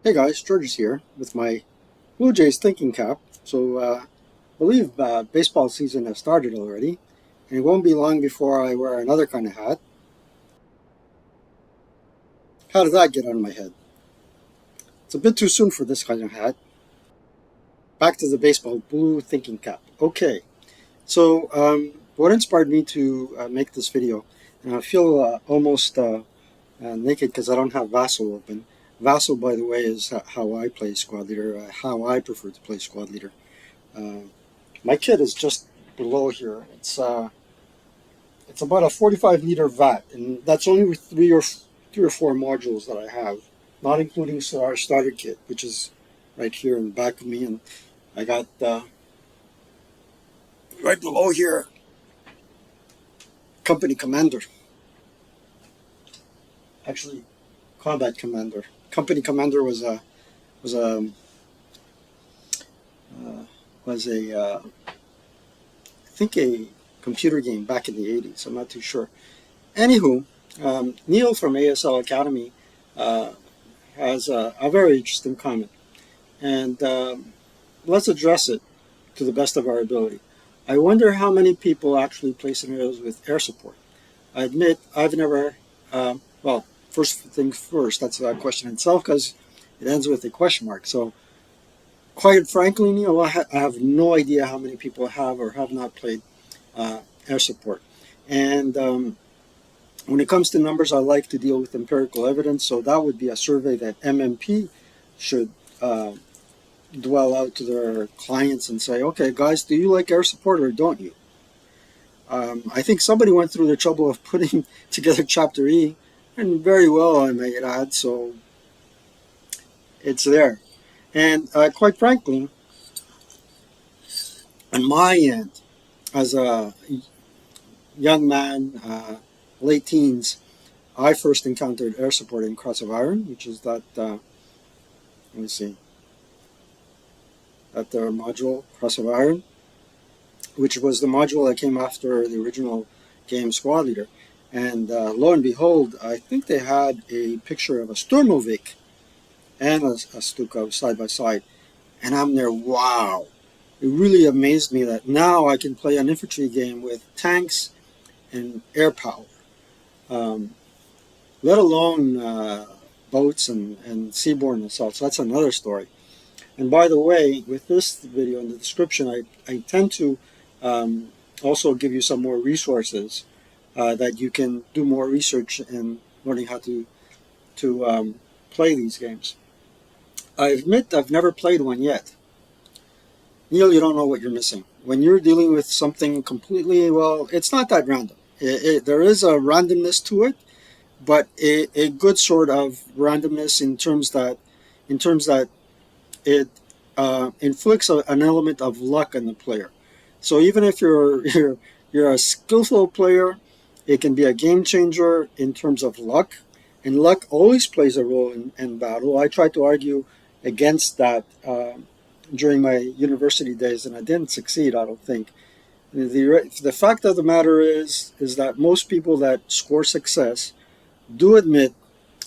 Hey guys, George is here with my Blue Jays thinking cap. I believe baseball season has started already, and it won't be long before I wear another kind of hat. How did that get on my head? It's a bit too soon for this kind of hat. Back to the baseball blue thinking cap. Okay, what inspired me to make this video, and I feel almost naked because I don't have Vassal open. Vassal, by the way, is how I play squad leader, how I prefer to play squad leader. Uh, My kit is just below here. It's about a 45-liter vat, and that's only with three or four modules that I have, not including our starter kit, which is right here in the back of me. And I got right below here, company commander. Actually, combat commander. Company commander was a was a was a I think a computer game back in the 80s. I'm not too sure. Anywho, Neil from ASL Academy uh, has a very interesting comment, and let's address it to the best of our ability. I wonder how many people actually play scenarios with air support. I admit I've never, well, first things first, that's a question itself because it ends with a question mark. So, quite frankly, Neil, I have no idea how many people have or have not played uh, air support. And when it comes to numbers, I like to deal with empirical evidence. So that would be a survey that MMP should dwell out to their clients and say, okay, guys, do you like air support or don't you? I think somebody went through the trouble of putting together Chapter E, and very well, I may add, so it's there. And quite frankly, on my end, as a young man, late teens, I first encountered air support in Cross of Iron, which is that, let me see, that their module, Cross of Iron, which was the module that came after the original game Squad Leader. And lo and behold, I think they had a picture of a Sturmovik and a Stuka side by side. And I'm there, wow. It really amazed me that now I can play an infantry game with tanks and air power, um, let alone boats and seaborne assaults. That's another story. And by the way, with this video in the description, I tend to also give you some more resources that you can do more research in learning how to play these games. I admit I've never played one yet. Neil, you don't know what you're missing. When you're dealing with something completely, well, it's not that random. There is a randomness to it, but a good sort of randomness in terms that it inflicts an element of luck on the player. So even if you're a skillful player, it can be a game changer in terms of luck, and luck always plays a role in battle. I tried to argue against that during my university days, and I didn't succeed. I don't think. The fact of the matter is that most people that score success do admit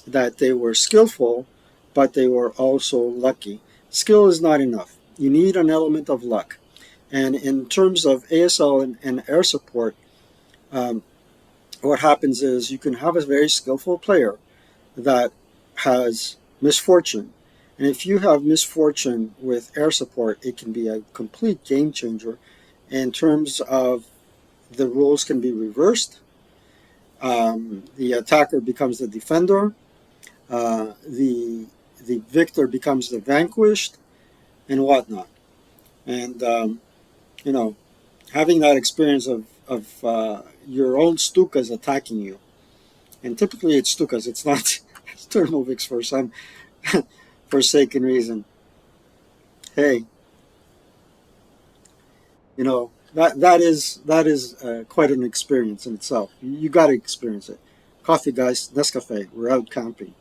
that they were skillful, but they were also lucky. Skill is not enough. You need an element of luck. And in terms of ASL and air support, um, what happens is you can have a very skillful player that has misfortune. And if you have misfortune with air support, it can be a complete game changer in terms of the roles can be reversed. The attacker becomes the defender. The victor becomes the vanquished, and whatnot. And you know, having that experience of your own Stukas attacking you, and typically it's Stukas, it's not Thermovics for some forsaken reason. Hey, that is quite an experience in itself. You got to experience it. Coffee, guys, Nescafe. We're out camping.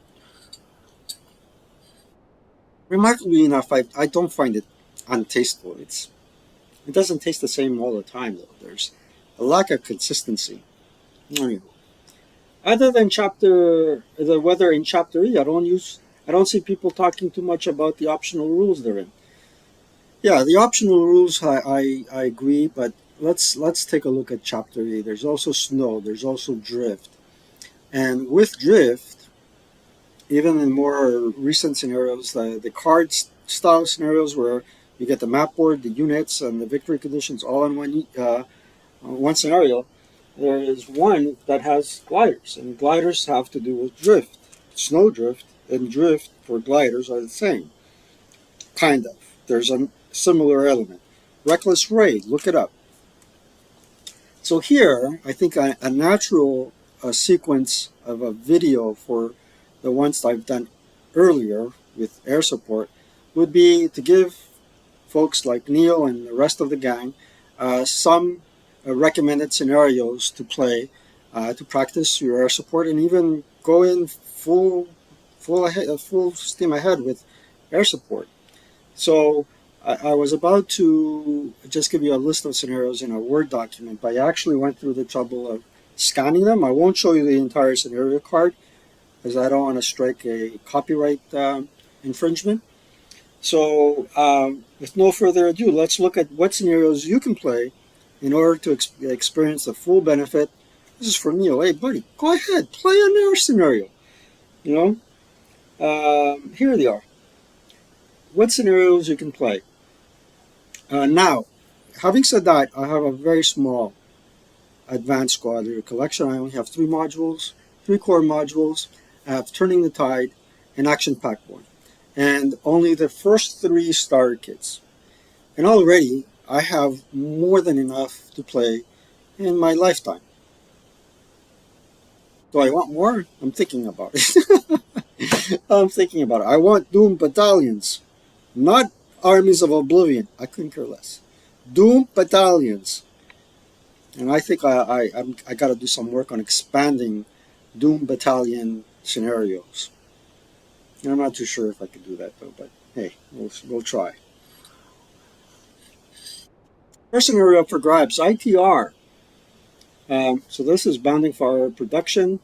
Remarkably enough, I don't find it untasteful. It doesn't taste the same all the time, though. There's a lack of consistency. Anyway, other than the weather in Chapter E, I don't see people talking too much about the optional rules they're in. Yeah, the optional rules, I agree, but let's take a look at Chapter A. There's also snow, there's also drift. And with drift, even in more recent scenarios, the card style scenarios where you get the map board, the units, and the victory conditions all in one scenario, there is one that has gliders, and gliders have to do with drift. Snow drift and drift for gliders are the same, kind of. There's a similar element. Reckless raid, look it up. So here, I think a natural sequence of a video for the ones I've done earlier with air support would be to give folks like Neil and the rest of the gang some recommended scenarios to play to practice your air support and even go in full steam ahead with air support. So I was about to just give you a list of scenarios in a Word document, but I actually went through the trouble of scanning them. I won't show you the entire scenario card because I don't want to strike a copyright infringement. So with no further ado, let's look at what scenarios you can play in order to experience the full benefit. This is for Neil. Hey, buddy, go ahead, play an air scenario. You know, here they are. What scenarios you can play. Now, having said that, I have a very small advanced squad leader collection. I only have 3 core modules. I have Turning the Tide and Action Pack 1. And only the first 3 starter kits. And already, I have more than enough to play in my lifetime. Do I want more? I'm thinking about it. I'm thinking about it. I want Doom battalions, not armies of oblivion. I couldn't care less. Doom battalions. And I think I got to do some work on expanding Doom battalion scenarios. And I'm not too sure if I could do that though, but hey, we'll try. First scenario for grabs, ITR. So this is Bounding Fire production.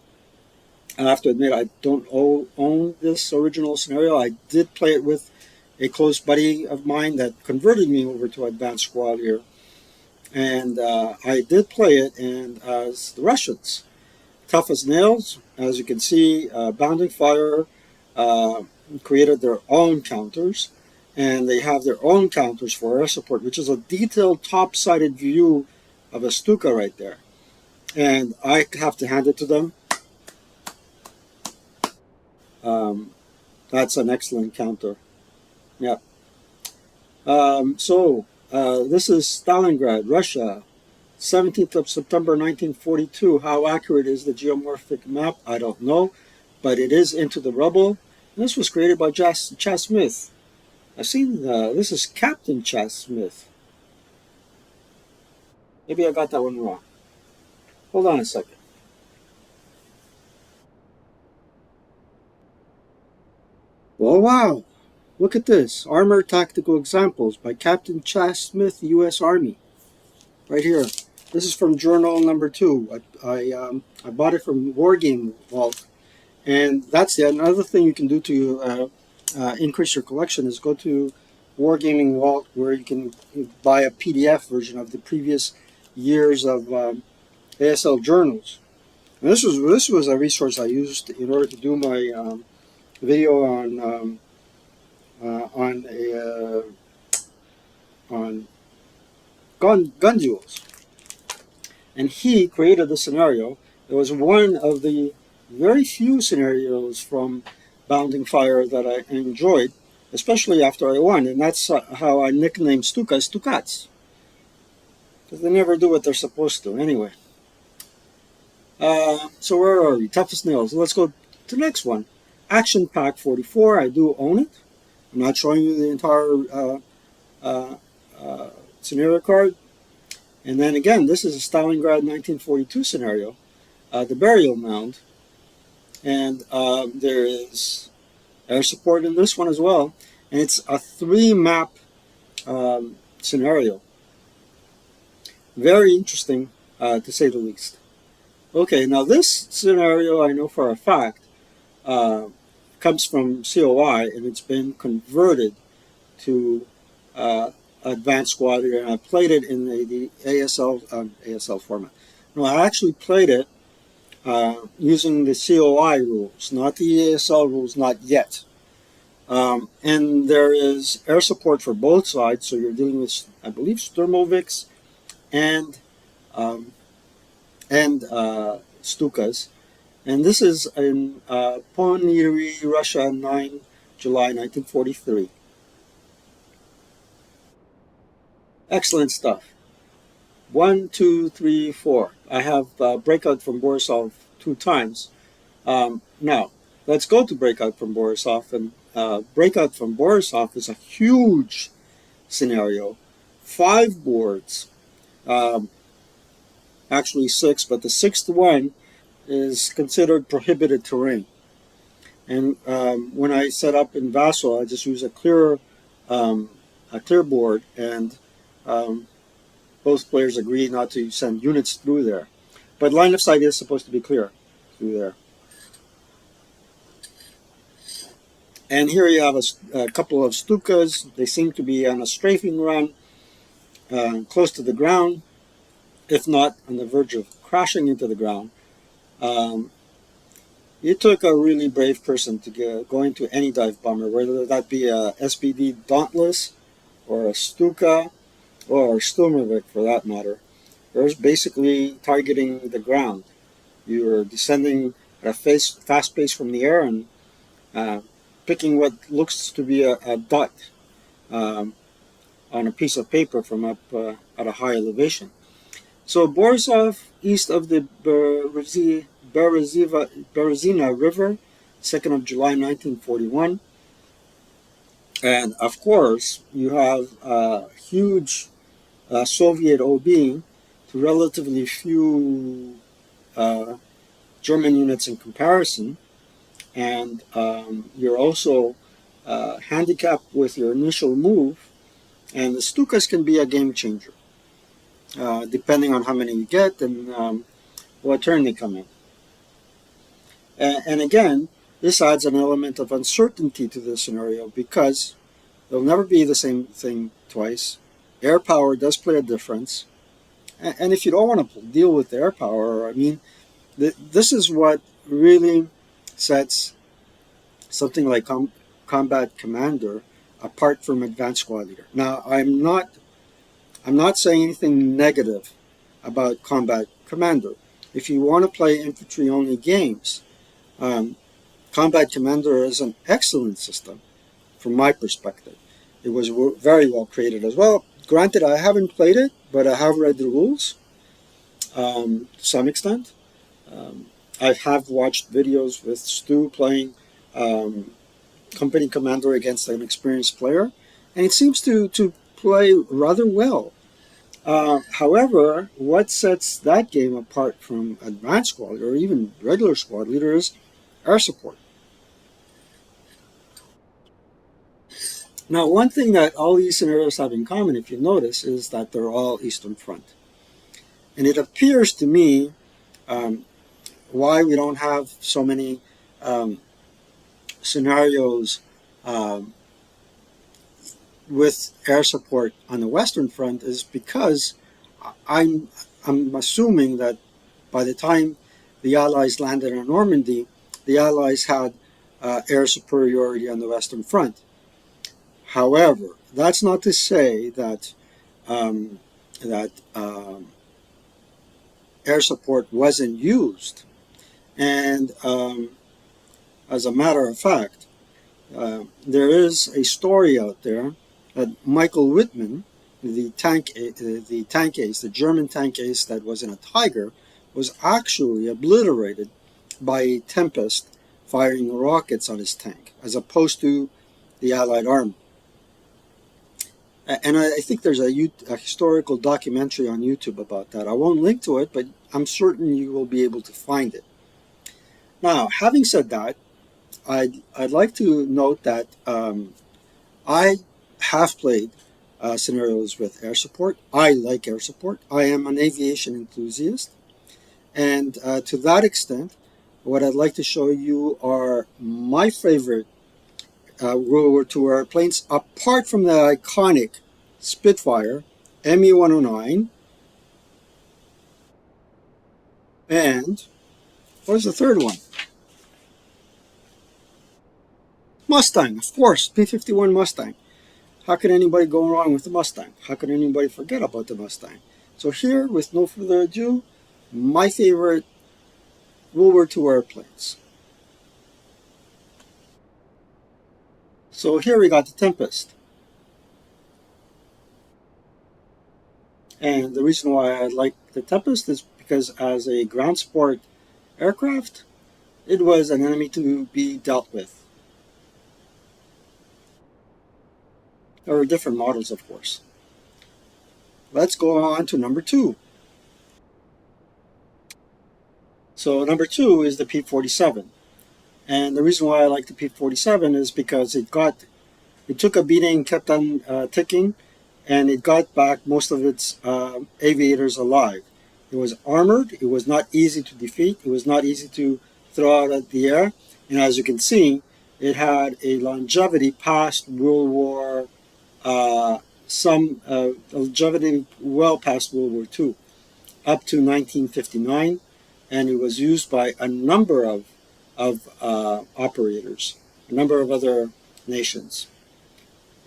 I have to admit I don't own this original scenario. I did play it with a close buddy of mine that converted me over to Advanced Squad here. And I did play it and as the Russians. Tough as nails. As you can see, Bounding Fire created their own counters. And they have their own counters for air support, which is a detailed top-sided view of a Stuka right there. And I have to hand it to them. That's an excellent counter. Yeah. This is Stalingrad, Russia, 17th of September 1942. How accurate is the geomorphic map? I don't know, but it is Into the Rubble. And this was created by Chas Smith. I've seen this is Captain Chas Smith. Maybe I got that one wrong. Hold on a second. Oh, wow. Look at this. Armor Tactical Examples by Captain Chas Smith, U.S. Army. Right here. This is from journal number 2. I bought it from Wargamer Vault. And that's it. Another thing you can do to increase your collection is go to Wargaming Vault, where you can buy a PDF version of the previous years of ASL journals. And this was a resource I used in order to do my video on gun duels. And he created the scenario. It was one of the very few scenarios from Bounding Fire that I enjoyed, especially after I won. And that's how I nicknamed Stukas Stukats. Because they never do what they're supposed to. Anyway. So where are we? Toughest nails. Let's go to the next one. Action Pack 44. I do own it. I'm not showing you the entire scenario card. And then again, this is a Stalingrad 1942 scenario, the Burial Mound. And there is air support in this one as well. And it's a 3-map scenario. Very interesting, to say the least. Okay, now this scenario I know for a fact comes from COI, and it's been converted to Advanced Squad Leader, and I played it in the ASL format. No, I actually played it using the COI rules, not the ASL rules, not yet. And there is air support for both sides, so you're dealing with, I believe, Sturmovix and um, Stukas. And this is in Ponyuri, Russia, 9 July 1943. Excellent stuff. 1, 2, 3, 4. I have breakout from Borisov 2 times. Now, let's go to breakout from Borisov. And breakout from Borisov is a huge scenario. 5 boards, um, actually 6, but the 6th one is considered prohibited terrain. And when I set up in Vassal, I just use um, a clear board, and um, both players agree not to send units through there. But line of sight is supposed to be clear through there. And here you have a couple of Stukas. They seem to be on a strafing run, close to the ground, if not on the verge of crashing into the ground. It took a really brave person to go into any dive bomber, whether that be a SPD Dauntless or a Stuka or Sturmovik for that matter. There's basically targeting the ground. You're descending at a fast pace from the air and uh, picking what looks to be a dot um, on a piece of paper from up at a high elevation. So Borisov, east of the Berezina River, 2nd of July 1941. And of course, you have a huge Soviet OB to relatively few German units in comparison. And you're also handicapped with your initial move. And the Stukas can be a game changer, depending on how many you get and what turn they come in. And again, this adds an element of uncertainty to the scenario because there'll never be the same thing twice. Air power does play a difference. And if you don't want to deal with air power, I mean, this is what really sets something like Combat Commander apart from Advanced Squad Leader. Now, I'm not saying anything negative about Combat Commander. If you want to play infantry-only games, Combat Commander is an excellent system from my perspective. It was very well created as well. Granted, I haven't played it, but I have read the rules to some extent. I have watched videos with Stu playing Company Commander against an experienced player, and it seems to play rather well. However, what sets that game apart from Advanced Squad Leader or even regular Squad Leader is air support. Now, one thing that all these scenarios have in common, if you notice, is that they're all Eastern Front. And it appears to me why we don't have so many scenarios with air support on the Western Front is because I'm assuming that by the time the Allies landed in Normandy, the Allies had air superiority on the Western Front. However, that's not to say that that air support wasn't used. And as a matter of fact, there is a story out there that Michael Wittmann, the tank ace, the German tank ace that was in a Tiger, was actually obliterated by a Tempest firing rockets on his tank, as opposed to the Allied army. And I think there's a historical documentary on YouTube about that. I won't link to it, but I'm certain you will be able to find it. Now, having said that, I'd like to note that I have played scenarios with air support. I like air support. I am an aviation enthusiast. And to that extent, what I'd like to show you are my favorite World War II airplanes, apart from the iconic Spitfire Me-109, and what was the third one? Mustang, of course, P-51 Mustang. How could anybody go wrong with the Mustang? How could anybody forget about the Mustang? So here, with no further ado, my favorite World War II airplanes. So here we got the Tempest. And the reason why I like the Tempest is because as a ground support aircraft, it was an enemy to be dealt with. There were different models, of course. Let's go on to number 2. So number 2 is the P-47. And the reason why I like the P-47 is because it took a beating, kept on ticking, and it got back most of its aviators alive. It was armored. It was not easy to defeat. It was not easy to throw out of the air. And as you can see, it had a longevity past World War, longevity well past World War II, up to 1959. And it was used by a number of operators, a number of other nations.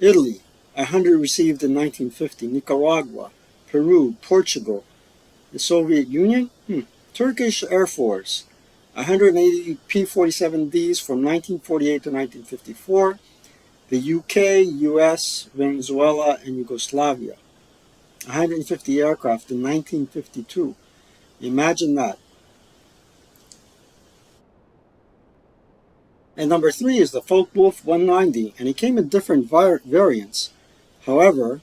Italy, 100 received in 1950. Nicaragua, Peru, Portugal, the Soviet Union, Turkish Air Force, 180 P-47Ds from 1948 to 1954. The UK, US, Venezuela, and Yugoslavia, 150 aircraft in 1952. Imagine that. And number 3 is the Focke-Wulf 190, and it came in different variants. However,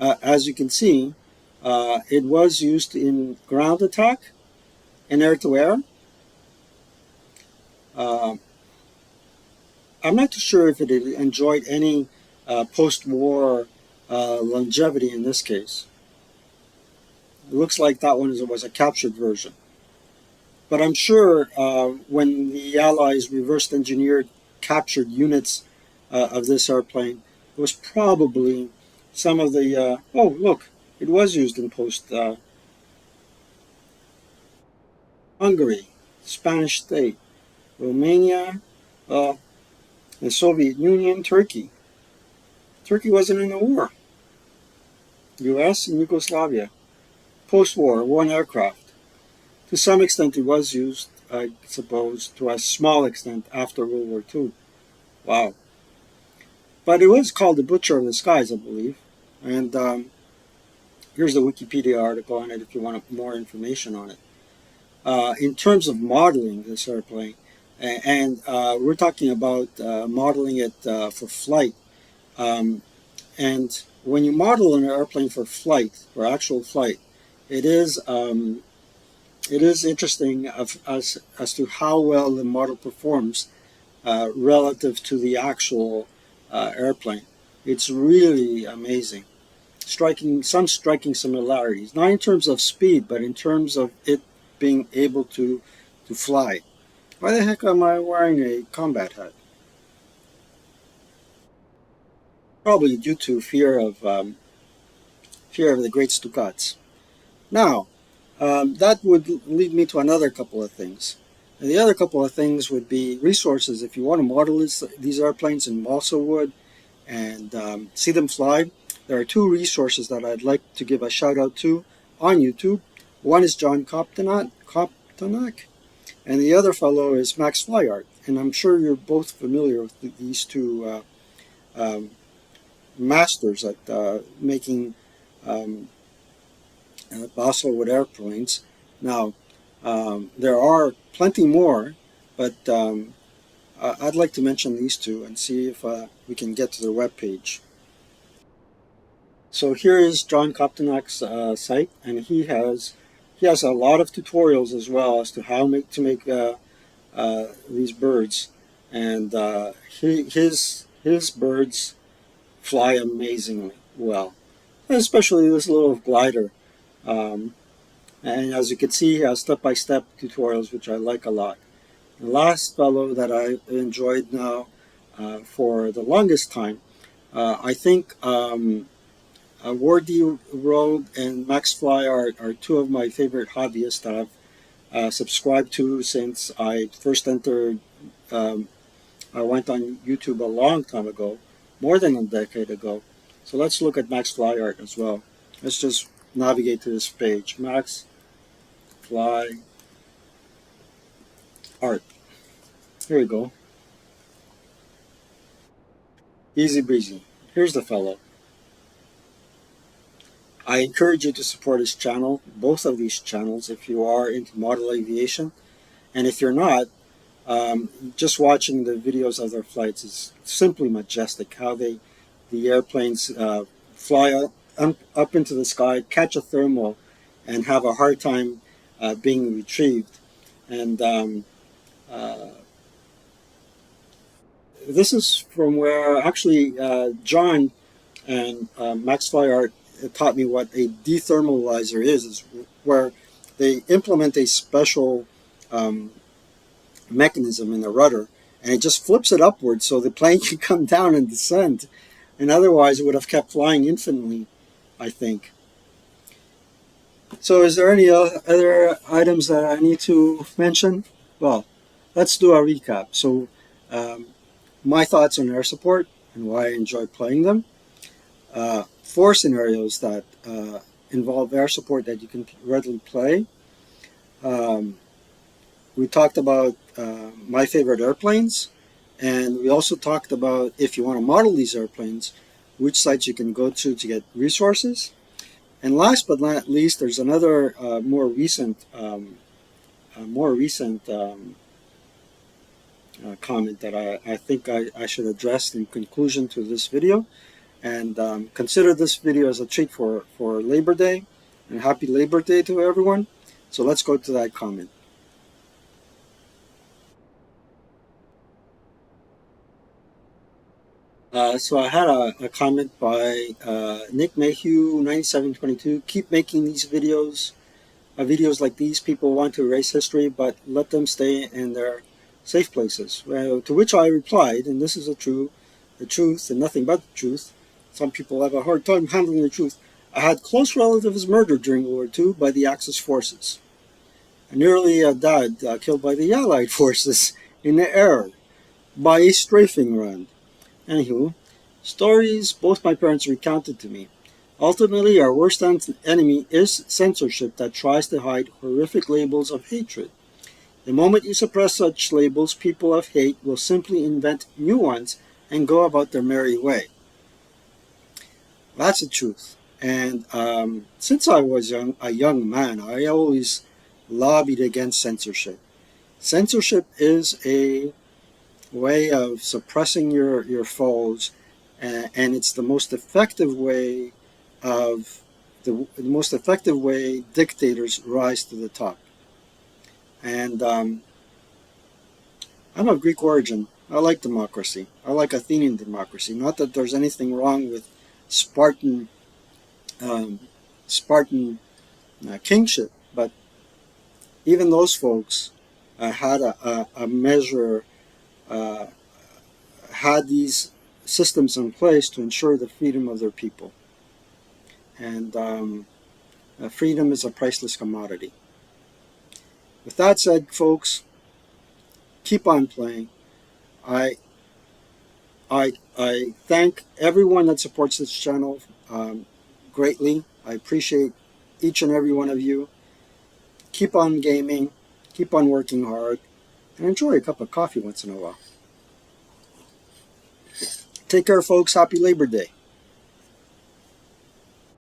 as you can see, it was used in ground attack and air-to-air. I'm not too sure if it enjoyed any post-war longevity in this case. It looks like that one was a captured version. But I'm sure when the Allies reversed engineered captured units of this airplane, it was probably some of the, oh look, it was used in post Hungary, Spanish state, Romania, the Soviet Union, Turkey. Turkey wasn't in the war. US and Yugoslavia. Post-war, one aircraft. To some extent, it was used, I suppose, to a small extent after World War II. Wow. But it was called the Butcher of the Skies, I believe. And here's the Wikipedia article on it if you want more information on it. In terms of modeling this airplane, and we're talking about modeling it for flight. And when you model an airplane for flight, for actual flight, it is interesting as to how well the model performs relative to the actual airplane. It's really amazing. Some striking similarities, not in terms of speed, but in terms of it being able to fly. Why the heck am I wearing a combat hat? Probably due to fear of the great Stukats. Now, that would lead me to another couple of things. And the other couple of things would be resources. If you want to model these airplanes in balsa wood and see them fly, there are 2 resources that I'd like to give a shout out to on YouTube. One is John Koptonak, and the other fellow is Max Flyart. And I'm sure you're both familiar with these 2 masters at making balsa wood airplanes. Now, there are plenty more, but I'd like to mention these 2 and see if we can get to their webpage. So here is John Koptonak's site, and he has a lot of tutorials as well as to how to make these birds, and his birds fly amazingly well, especially this little glider. And as you can see, he has step-by-step tutorials, which I like a lot. The last fellow that I enjoyed now for the longest time, I think Wardy Road and Max Fly are two of my favorite hobbyists that I've subscribed to since I first entered. Um, I went on YouTube a long time ago, more than a decade ago. So let's look at Max Fly art as well. Let's just navigate to this page. Max Fly art. Here we go. Easy breezy. Here's the fellow. I encourage you to support his channel, both of these channels, if you are into model aviation. And if you're not, just watching the videos of their flights is simply majestic. How the airplanes fly up into the sky, catch a thermal, and have a hard time being retrieved. And uh, this is from where actually John and Max Flyart taught me what a dethermalizer is where they implement a special um, mechanism in the rudder, and it just flips it upward so the plane can come down and descend. And otherwise, it would have kept flying infinitely, I think. So, is there any other items that I need to mention? Well, let's do a recap. So, um, my thoughts on air support and why I enjoy playing them. Four scenarios that involve air support that you can readily play. Um, we talked about my favorite airplanes, and we also talked about if you want to model these airplanes, which sites you can go to get resources. And last but not least, there's another more recent comment that I think I should address in conclusion to this video. And consider this video as a treat for Labor Day, and happy Labor Day to everyone. So let's go to that comment. So I had a comment by Nick Mayhew 9722. Keep making these videos. Videos like these, people want to erase history, but let them stay in their safe places. Well, to which I replied, and this is the truth, and nothing but the truth. Some people have a hard time handling the truth. I had close relatives murdered during World War II by the Axis forces. I nearly died, killed by the Allied forces in the air by a strafing run. Anywho, stories both my parents recounted to me. Ultimately, our worst enemy is censorship that tries to hide horrific labels of hatred. The moment you suppress such labels, people of hate will simply invent new ones and go about their merry way. That's the truth. And since I was a young man, I always lobbied against censorship. Censorship is a way of suppressing your foes, and it's the most effective way of the most effective way dictators rise to the top. And I'm of Greek origin. I like democracy. I like Athenian democracy. Not that there's anything wrong with Spartan um, Spartan kingship, but even those folks had a measure, uh, had these systems in place to ensure the freedom of their people. And freedom is a priceless commodity. With that said, folks, keep on playing. I I thank everyone that supports this channel greatly. I appreciate each and every one of you. Keep on gaming, keep on working hard, and enjoy a cup of coffee once in a while. Take care, folks. Happy Labor Day.